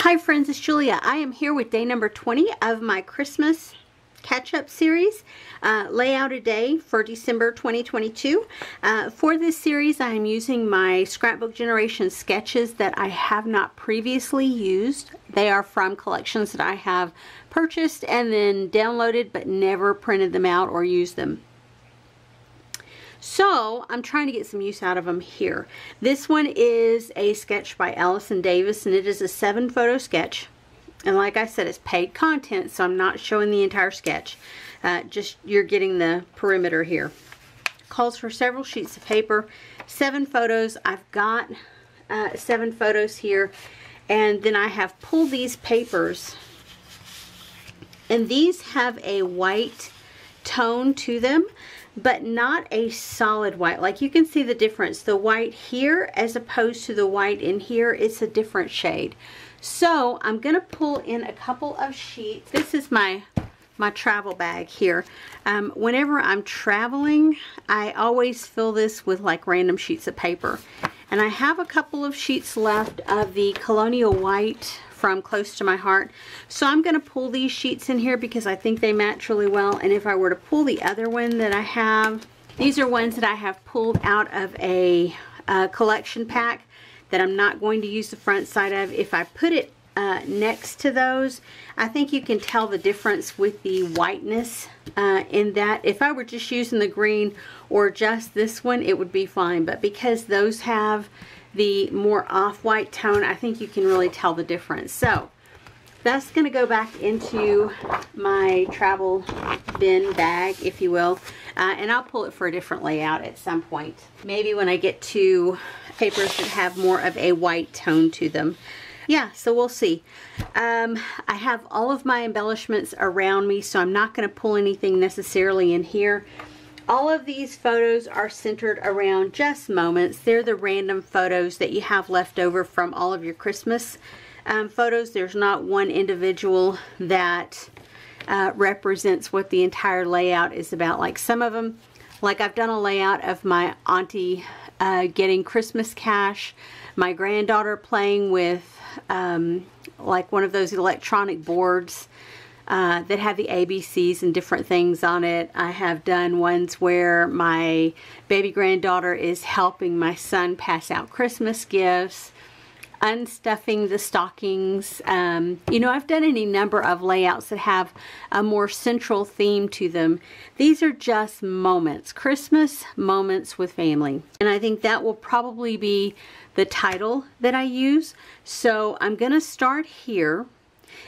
Hi friends, it's Julia. I am here with day number 20 of my Christmas catch-up series, layout a day for December 2022. For this series, I am using my Scrapbook Generation sketches that I have not previously used. They are from collections that I have purchased and then downloaded but never printed them out or used them. So I'm trying to get some use out of them here. This one is a sketch by Allison Davis, and it is a 7-photo sketch. And like I said, it's paid content, so I'm not showing the entire sketch. Just you're getting the perimeter here. Calls for several sheets of paper, 7 photos. I've got 7 photos here, and then I have pulled these papers, and these have a white tone to them, but not a solid white. Like you can see the difference. The white here as opposed to the white in here, it's a different shade. So I'm going to pull in a couple of sheets. This is my travel bag here. Whenever I'm traveling, I always fill this with like random sheets of paper. And I have a couple of sheets left of the Colonial White from Close to My Heart. So I'm going to pull these sheets in here because I think they match really well. And if I were to pull the other one that I have, these are ones that I have pulled out of a collection pack that I'm not going to use the front side of. If I put it next to those, I think you can tell the difference with the whiteness in that. If I were just using the green or just this one, it would be fine. But because those have the more off-white tone, I think you can really tell the difference. So that's going to go back into my travel bin bag, if you will, and I'll pull it for a different layout at some point. Maybe when I get to papers that have more of a white tone to them. Yeah, so we'll see. I have all of my embellishments around me, so I'm not going to pull anything necessarily in here. All of these photos are centered around just moments. They're the random photos that you have left over from all of your Christmas photos. There's not one individual that represents what the entire layout is about. Like some of them, like I've done a layout of my auntie getting Christmas cash, my granddaughter playing with like one of those electronic boards that have the ABCs and different things on it. I have done ones where my baby granddaughter is helping my son pass out Christmas gifts, unstuffing the stockings. You know, I've done any number of layouts that have a more central theme to them. These are just moments, Christmas moments with family. And I think that will probably be the title that I use. So I'm going to start here,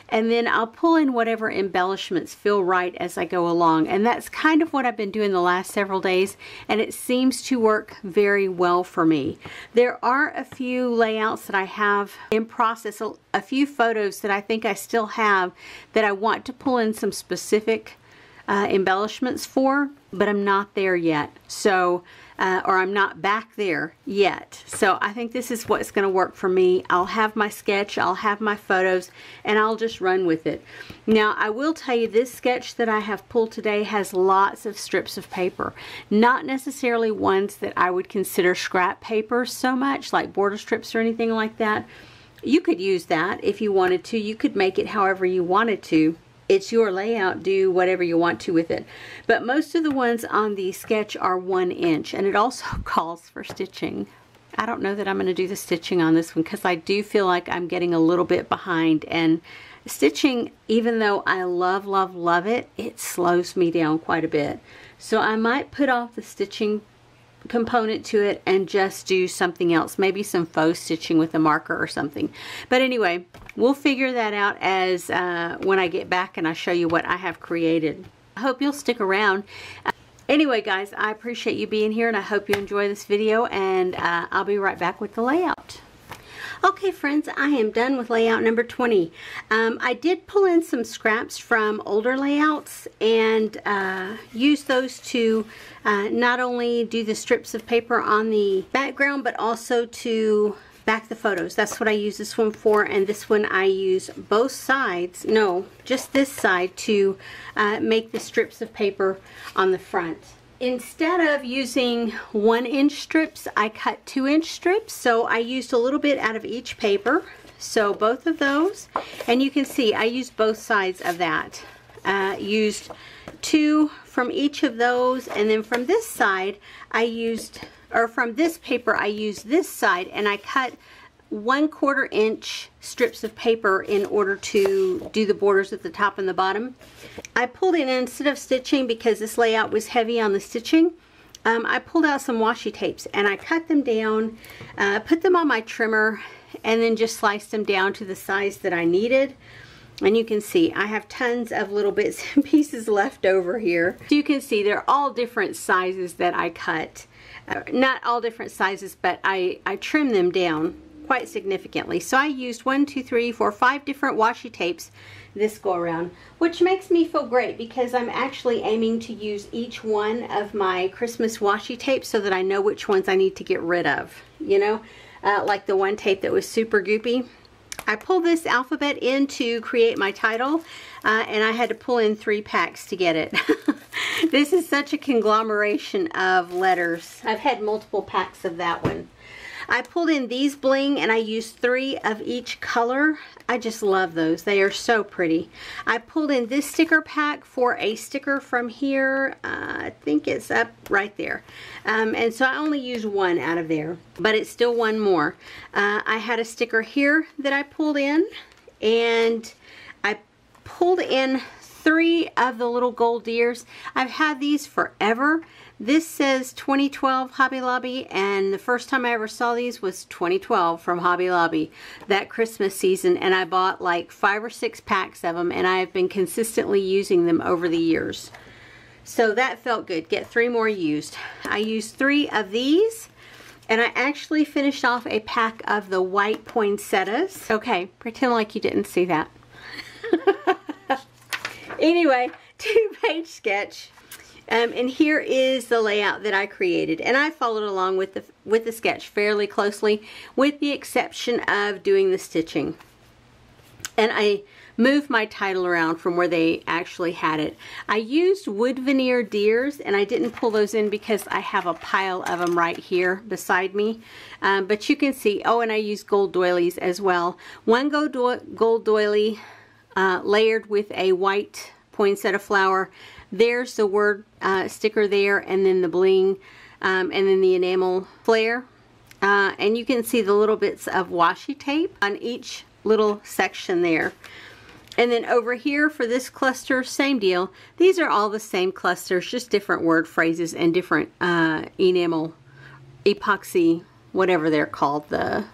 and then I'll pull in whatever embellishments feel right as I go along. And that's kind of what I've been doing the last several days, and it seems to work very well for me. There are a few layouts that I have in process, a few photos that I think I still have that I want to pull in some specific embellishments for, but I'm not there yet. So or I'm not back there yet. So I think this is what's going to work for me. I'll have my sketch, I'll have my photos, and I'll just run with it. Now I will tell you, this sketch that I have pulled today has lots of strips of paper. Not necessarily ones that I would consider scrap paper so much, like border strips or anything like that. You could use that if you wanted to. You could make it however you wanted to. It's your layout, do whatever you want to with it. But most of the ones on the sketch are 1 inch, and it also calls for stitching. I don't know that I'm going to do the stitching on this one because I do feel like I'm getting a little bit behind, and stitching, even though I love, love, love it, it slows me down quite a bit. So I might put off the stitching component to it and just do something else, maybe some faux stitching with a marker or something. But anyway, we'll figure that out as when I get back and I show you what I have created. I hope you'll stick around. Anyway guys, I appreciate you being here, and I hope you enjoy this video, and I'll be right back with the layout. Okay friends, I am done with layout number 20. I did pull in some scraps from older layouts and use those to not only do the strips of paper on the background, but also to back the photos. That's what I use this one for, and this one I use both sides, no, just this side, to make the strips of paper on the front. Instead of using 1 inch strips, I cut 2 inch strips. So I used a little bit out of each paper. So both of those, and you can see I used both sides of that. Used 2 from each of those, and then from this side I used, or from this paper I used this side, and I cut 1/4 inch strips of paper in order to do the borders at the top and the bottom. I pulled in, instead of stitching, because this layout was heavy on the stitching, I pulled out some washi tapes and I cut them down, put them on my trimmer, and then just sliced them down to the size that I needed. And you can see I have tons of little bits and pieces left over here. So you can see they're all different sizes that I cut. Not all different sizes, but I trimmed them down quite significantly. So I used 1, 2, 3, 4, 5 different washi tapes this go around, which makes me feel great because I'm actually aiming to use each one of my Christmas washi tapes so that I know which ones I need to get rid of, you know, like the one tape that was super goopy. I pulled this alphabet in to create my title, and I had to pull in 3 packs to get it. This is such a conglomeration of letters. I've had multiple packs of that one. I pulled in these bling, and I used 3 of each color. I just love those. They are so pretty. I pulled in this sticker pack for a sticker from here. I think it's up right there. And so I only used 1 out of there, but it's still 1 more. I had a sticker here that I pulled in, and I pulled in 3 of the little gold deers. I've had these forever. This says 2012 Hobby Lobby, and the first time I ever saw these was 2012 from Hobby Lobby, that Christmas season, and I bought like 5 or 6 packs of them, and I have been consistently using them over the years. So that felt good. Get 3 more used. I used 3 of these, and I actually finished off a pack of the white poinsettias. Okay, pretend like you didn't see that. Anyway, 2-page sketch. And here is the layout that I created, and I followed along with the sketch fairly closely, with the exception of doing the stitching. And I moved my title around from where they actually had it. I used wood veneer deers, and I didn't pull those in because I have a pile of them right here beside me. But you can see, oh, and I used gold doilies as well. 1 gold doily layered with a white poinsettia flower. There's the word sticker there, and then the bling, and then the enamel flare. And you can see the little bits of washi tape on each little section there. And then over here for this cluster, same deal. These are all the same clusters, just different word phrases and different enamel, epoxy, whatever they're called, the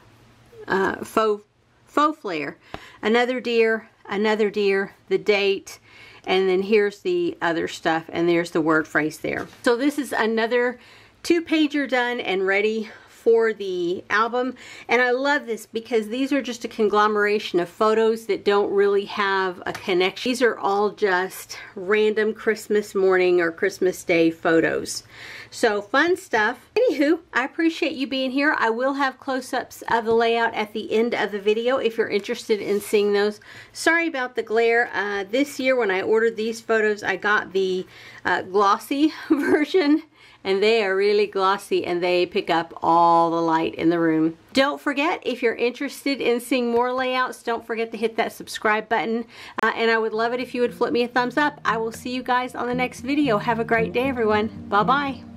faux flare. Another deer, the date, and then here's the other stuff, and there's the word phrase there. So this is another 2-pager done and ready for the album. And I love this because these are just a conglomeration of photos that don't really have a connection. These are all just random Christmas morning or Christmas Day photos. So fun stuff. Anywho, I appreciate you being here. I will have close-ups of the layout at the end of the video if you're interested in seeing those. Sorry about the glare. This year when I ordered these photos, I got the glossy version, and they are really glossy and they pick up all the light in the room. Don't forget, if you're interested in seeing more layouts, don't forget to hit that subscribe button, and I would love it if you would flip me a thumbs up. I will see you guys on the next video. Have a great day, everyone. Bye-bye.